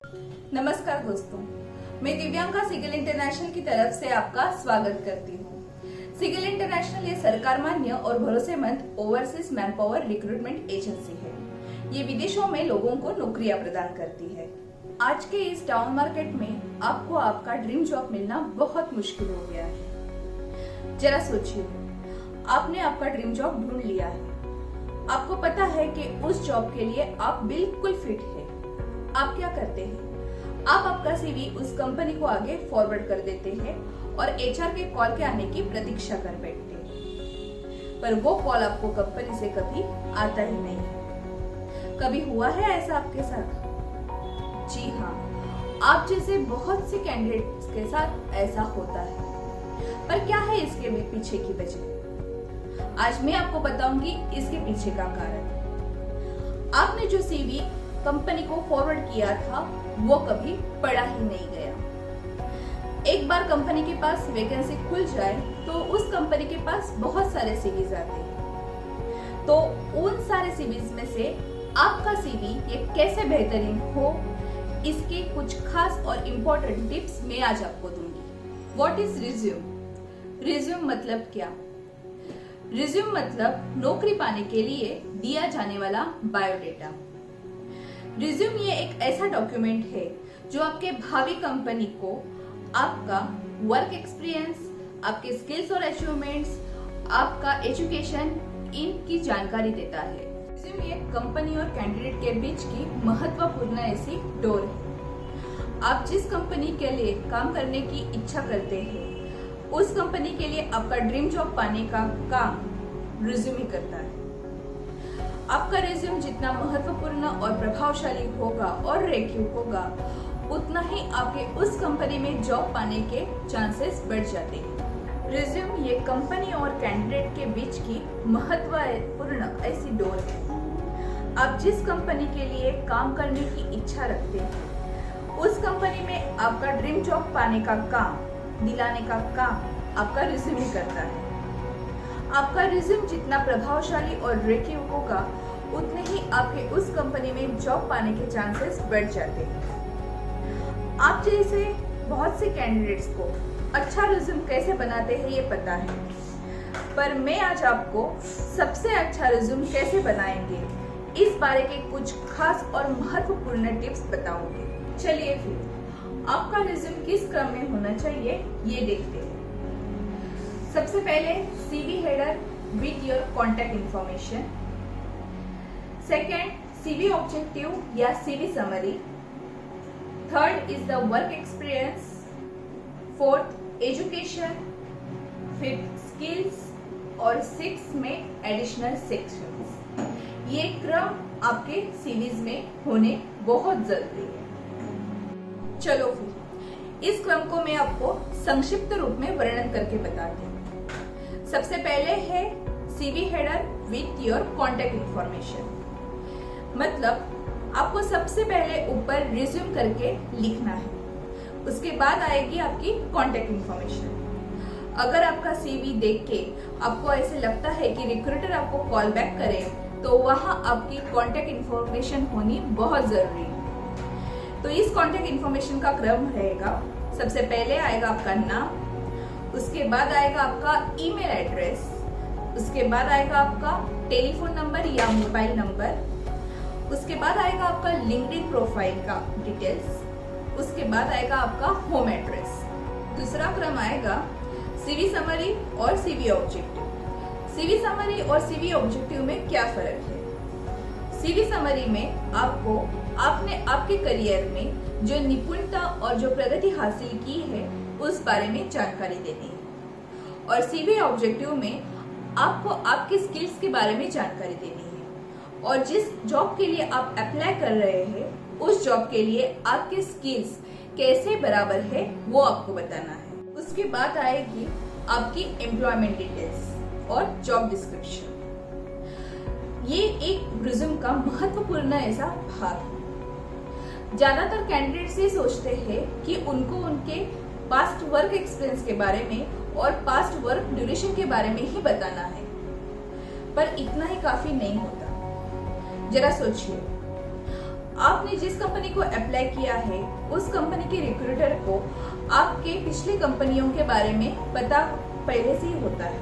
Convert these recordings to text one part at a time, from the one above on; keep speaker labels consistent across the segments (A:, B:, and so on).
A: नमस्कार दोस्तों, मैं दिव्यांका सिगिल इंटरनेशनल की तरफ से आपका स्वागत करती हूँ। सिगिल इंटरनेशनल ये सरकार मान्य और भरोसेमंद ओवरसीज मैनपावर रिक्रूटमेंट एजेंसी है। ये विदेशों में लोगों को नौकरियां प्रदान करती है। आज के इस टाउन मार्केट में आपको आपका ड्रीम जॉब मिलना बहुत मुश्किल हो गया है। जरा सोचिए, आपने आपका ड्रीम जॉब ढूंढ लिया है। आपको पता है कि उस जॉब के लिए आप बिल्कुल फिट है। आप क्या करते हैं? आप आपका सीवी उस कंपनी को आगे फॉरवर्ड कर देते हैं और एचआर के कॉल के आने की प्रतीक्षा कर बैठते हैं, पर वो कॉल आपको कंपनी से कभी आता ही नहीं है। कभी हुआ है ऐसा आपके साथ? जी हाँ, आप जैसे बहुत से कैंडिडेट्स के साथ ऐसा होता है। पर क्या है इसके पीछे की वजह? आज मैं आपको बताऊंगी इसके पीछे का कारण। आपने जो सीवी कंपनी को फॉरवर्ड किया था वो कभी पढ़ा ही नहीं गया। एक बार कंपनी के पास वैकेंसी खुल जाए तो उस कंपनी के पास बहुत सारे सीवीज आते हैं। तो उन सारे सीवीज में से आपका सीवी ये कैसे बेहतरीन हो, इसके कुछ खास और इम्पोर्टेंट टिप्स मैं आज आपको दूंगी। What is resume? रिज्यूम मतलब क्या? रिज्यूम मतलब नौकरी पाने के लिए दिया जाने वाला बायोडेटा। रिज्यूम ये एक ऐसा डॉक्यूमेंट है जो आपके भावी कंपनी को आपका वर्क एक्सपीरियंस, आपके स्किल्स और अचीवमेंट्स, आपका एजुकेशन, इनकी जानकारी देता है। रिज्यूम ये कंपनी और कैंडिडेट के बीच की महत्वपूर्ण ऐसी डोर है। आप जिस कंपनी के लिए काम करने की इच्छा करते हैं, उस कंपनी के लिए आपका ड्रीम जॉब पाने का काम रिज्यूम ही करता है। आपका रिज्यूम जितना महत्वपूर्ण और प्रभावशाली होगा और रेक्यू होगा, उतना ही आपके उस कंपनी में जॉब पाने के चांसेस बढ़ जाते हैं। रिज्यूम ये कंपनी और कैंडिडेट के बीच की महत्वपूर्ण ऐसी डोर है। आप जिस कंपनी के लिए काम करने की इच्छा रखते हैं, उस कंपनी में आपका ड्रीम जॉब पाने का काम, दिलाने का काम आपका रिज्यूम ही करता है। आपका रिज्यूम जितना प्रभावशाली और रेक्यू होगा, उतने ही आपके उस कंपनी में जॉब पाने के चांसेस बढ़ जाते हैं। आप जैसे बहुत से कैंडिडेट्स को अच्छा रिज्यूम कैसे बनाते हैं ये पता है, पर मैं आज आपको सबसे अच्छा रिज्यूम कैसे बनाएंगे इस बारे के कुछ खास और महत्वपूर्ण टिप्स बताऊंगी। चलिए फिर आपका रिज्यूम किस क्रम में होना चाहिए ये देखते हैं। सबसे पहले CV header with your contact information. Second, CV objective या CV summary. Third is the work experience. Fourth education. Fifth skills और सिक्स में एडिशनल सेक्शंस। ये क्रम आपके सीवीज में होने बहुत जरूरी है। चलो फिर इस क्रम को मैं आपको संक्षिप्त रूप में वर्णन करके बताती हूँ। सबसे पहले है CV header with your contact information. मतलब आपको सबसे पहले ऊपर रिज्यूम करके लिखना है, उसके बाद आएगी आपकी कॉन्टैक्ट इंफॉर्मेशन। अगर आपका सीवी देख के आपको ऐसे लगता है कि रिक्रूटर आपको कॉल बैक करे, तो वहां आपकी कॉन्टैक्ट इंफॉर्मेशन होनी बहुत जरूरी है। तो इस कॉन्टैक्ट इंफॉर्मेशन का क्रम रहेगा, सबसे पहले आएगा आपका नाम, उसके बाद आएगा आपका ईमेल एड्रेस, उसके बाद आएगा आपका टेलीफोन नंबर या मोबाइल नंबर, उसके बाद आएगा आपका लिंक्डइन प्रोफाइल का डिटेल्स, उसके बाद आएगा आपका होम एड्रेस। दूसरा क्रम आएगा सीवी समरी और सीवी ऑब्जेक्टिव। सीवी समरी और सीवी ऑब्जेक्टिव में क्या फर्क है? सीवी समरी में आपको आपने आपके करियर में जो निपुणता और जो प्रगति हासिल की है उस बारे में जानकारी देनी है, और सीवी ऑब्जेक्टिव में आपको आपके स्किल्स के बारे में जानकारी देनी है, और जिस जॉब के लिए आप अप्लाई कर रहे हैं उस जॉब के लिए आपके स्किल्स कैसे बराबर है वो आपको बताना है। उसके बाद आएगी आपकी एम्प्लॉयमेंट डिटेल्स और जॉब डिस्क्रिप्शन। ये एक रिज्यूम का महत्वपूर्ण ऐसा भाग है। ज्यादातर कैंडिडेट्स ये सोचते हैं कि उनको उनके पास्ट वर्क एक्सपीरियंस के बारे में और पास्ट वर्क ड्यूरेशन के बारे में ही बताना है, पर इतना ही काफी नहीं होता। जरा सोचिए, आपने जिस कंपनी को अप्लाई किया है उस कंपनी के रिक्रूटर को आपके पिछली कंपनियों के बारे में पता पहले से ही होता है,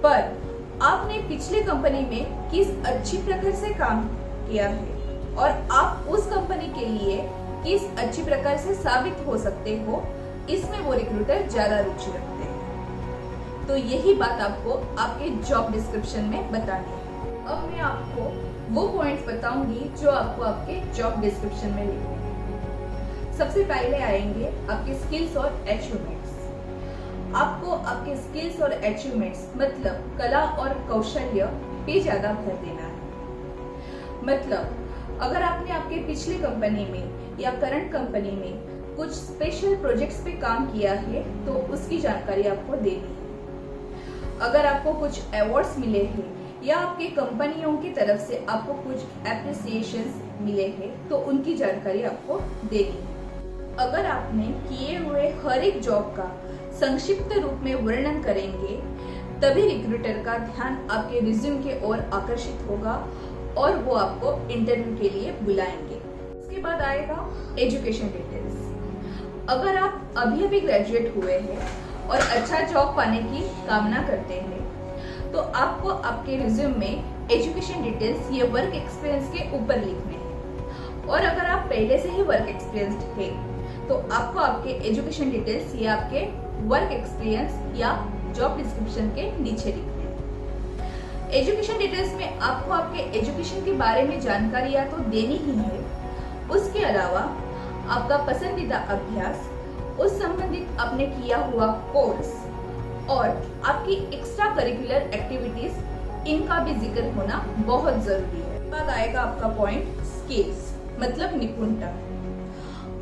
A: पर आपने पिछली कंपनी में किस अच्छी प्रकार से काम किया है और आप उस कंपनी के लिए किस अच्छी प्रकार से साबित हो सकते हो, इसमें वो रिक्रूटर ज्यादा रुचि रखते हैं। तो यही बात आपको आपके जॉब डिस्क्रिप्शन में बतानी है। अब मैं आपको वो पॉइंट्स बताऊंगी जो आपको आपके जॉब डिस्क्रिप्शन में लिखने हैं। सबसे पहले आएंगे आपके स्किल्स और अचीवमेंट्स। आपको आपके स्किल्स और अचीवमेंट्स मतलब कला और कौशल्य पे ज्यादा भर देना है। मतलब अगर आपने आपके पिछली कंपनी में या करंट कंपनी में कुछ स्पेशल प्रोजेक्ट्स पे काम किया है तो उसकी जानकारी आपको देनी है। अगर आपको कुछ अवार्ड्स मिले हैं या आपके कंपनियों की तरफ से आपको कुछ एप्रिसिएशंस मिले हैं तो उनकी जानकारी आपको देनी है। अगर आपने किए हुए हर एक जॉब का संक्षिप्त रूप में वर्णन करेंगे तभी रिक्रूटर का ध्यान आपके रिज्यूम के ओर आकर्षित होगा और वो आपको इंटरव्यू के लिए बुलाएंगे। उसके बाद आएगा एजुकेशन डिटेल्स। अगर आप अभी ग्रेजुएट हुए हैं और अच्छा जॉब पाने की कामना करते हैं तो आपको आपके रिज्यूम में एजुकेशन डिटेल्स ये वर्क एक्सपीरियंस के ऊपर लिखने हैं। और अगर आप पहले से ही वर्क एक्सपीरियंस्ड है तो आपको आपके एजुकेशन डिटेल्स ये आपके वर्क एक्सपीरियंस या जॉब डिस्क्रिप्शन के नीचे लिखने हैं। एजुकेशन डिटेल्स में आपको आपके एजुकेशन के बारे में जानकारियां तो देनी ही है, उसके अलावा आपका पसंदीदा अभ्यास, उस संबंधित आपने किया हुआ कोर्स और आपकी एक्स्ट्रा करिकुलर एक्टिविटीज, इनका भी जिक्र होना बहुत जरूरी है। बाद आएगा आपका पॉइंट स्किल्स मतलब निपुणता।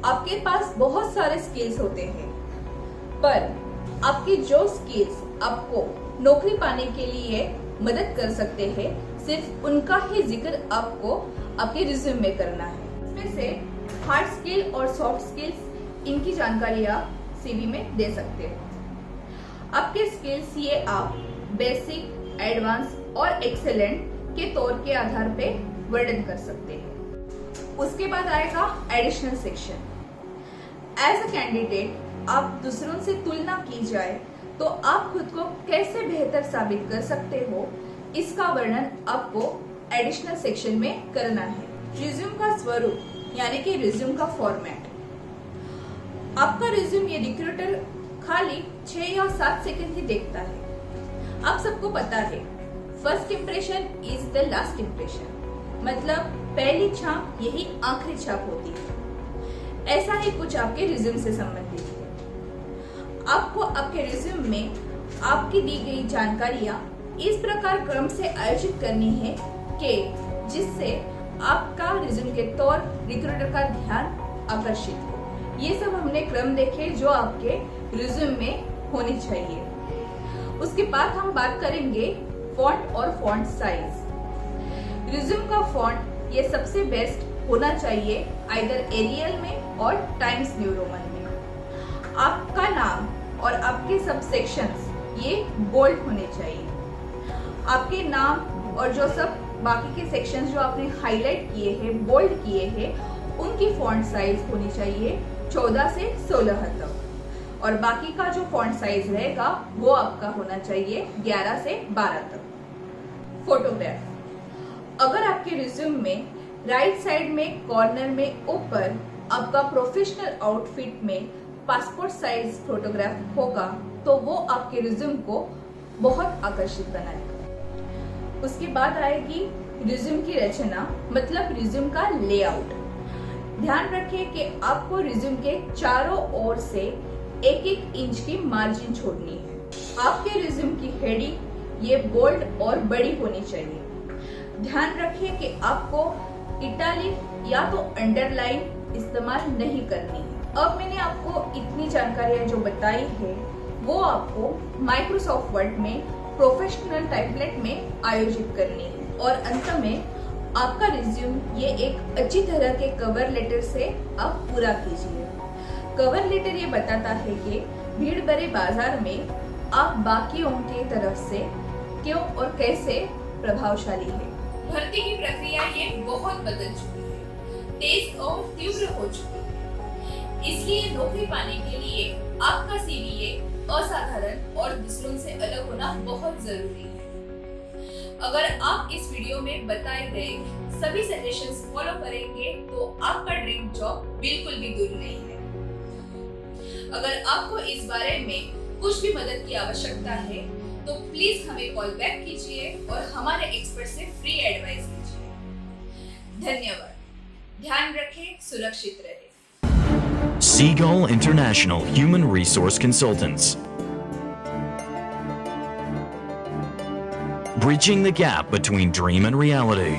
A: आपके पास बहुत सारे स्किल्स होते हैं, पर आपकी जो स्किल्स आपको नौकरी पाने के लिए मदद कर सकते हैं सिर्फ उनका ही जिक्र आपको आपके रिज्यूम में करना है। इसमें से हार्ड स्किल और सॉफ्ट स्किल्स, इनकी जानकारी आप सीवी में दे सकते हो। आपके स्किल्स ये आप बेसिक, एडवांस और एक्सेलेंट के तौर के आधार पे वर्णन कर सकते हैं। उसके बाद आएगा additional section. As a candidate आप दूसरों से तुलना की जाए तो आप खुद को कैसे बेहतर साबित कर सकते हो, इसका वर्णन आपको एडिशनल सेक्शन में करना है। रिज्यूम का स्वरूप यानी कि रिज्यूम का फॉर्मेट। आपका रिज्यूम ये रिक्रूटर खाली 6 या 7 सेकंड ही देखता है। आप सबको पता है first impression is the last impression, मतलब पहली छाप यही आखिरी छाप होती है। ऐसा ही कुछ आपके रिज्यूम से संबंधित है। आपको आपके रिज्यूम में आपकी दी गई जानकारियां इस प्रकार क्रम से आयोजित करनी है कि जिससे आपका रिज्यूम के तौर रिक्रूटर का ध्यान आकर्षित हो। ये सब हमने क्रम देखे जो आपके रिज्यूम में होनी चाहिए। उसके बाद हम बात करेंगे फॉन्ट और फॉन्ट साइज। रिज्यूम का फॉन्ट ये सबसे बेस्ट होना चाहिए आइदर एरियल में और टाइम्स न्यू रोमन में। आपका नाम और आपके सब सेक्शंस ये बोल्ड होने चाहिए। आपके नाम और जो सब बाकी के सेक्शंस जो आपने हाईलाइट किए हैं, बोल्ड किए हैं, उनकी फॉन्ट साइज होनी चाहिए 14 से 16 तक और बाकी का जो फॉन्ट साइज रहेगा वो आपका होना चाहिए 11 से 12 तक। फोटोग्राफ। अगर आपके रिज्यूम में राइट साइड में कॉर्नर में ऊपर आपका प्रोफेशनल आउटफिट में पासपोर्ट साइज फोटोग्राफ होगा तो वो आपके रिज्यूम को बहुत आकर्षित बनाएगा। उसके बाद आएगी रिज्यूम की रचना मतलब रिज्यूम का लेआउट। ध्यान रखिए कि आपको रिज्यूम के चारों ओर से 1-1 इंच की मार्जिन छोड़नी है। आपके रिज्यूम की हेडिंग ये बोल्ड और बड़ी होनी चाहिए। ध्यान रखिए कि आपको इटैलिक या तो अंडरलाइन इस्तेमाल नहीं करनी है। अब मैंने आपको इतनी जानकारियां जो बताई है वो आपको माइक्रोसॉफ्ट वर्ड में प्रोफेशनल टाइपलेट में आयोजित करनी है और अंत में आपका रिज्यूम ये एक अच्छी तरह के कवर लेटर से आप पूरा कीजिए। कवर लेटर ये बताता है कि भीड़ भरे बाजार में आप बाकियों की तरफ से क्यों और कैसे प्रभावशाली है। भर्ती की प्रक्रिया ये बहुत बदल चुकी है। तेज और तीव्र हो चुकी है। इसलिए नौकरी पाने के लिए आपका सीवीए असाधारण और दूसरों से अलग होना बहुत जरूरी है। अगर आप इस वीडियो में बताए गए सभी सजेशंस फॉलो करेंगे तो आपका ड्रीम जॉब बिल्कुल भी दूर नहीं है। अगर आपको इस बारे में कुछ भी मदद की आवश्यकता है तो प्लीज हमें कॉल बैक कीजिए और हमारे एक्सपर्ट से फ्री एडवाइस लीजिए। धन्यवाद। ध्यान रखें, सुरक्षित रहें।
B: Seagull International Human Resource Consultants. Bridging the gap between dream and reality.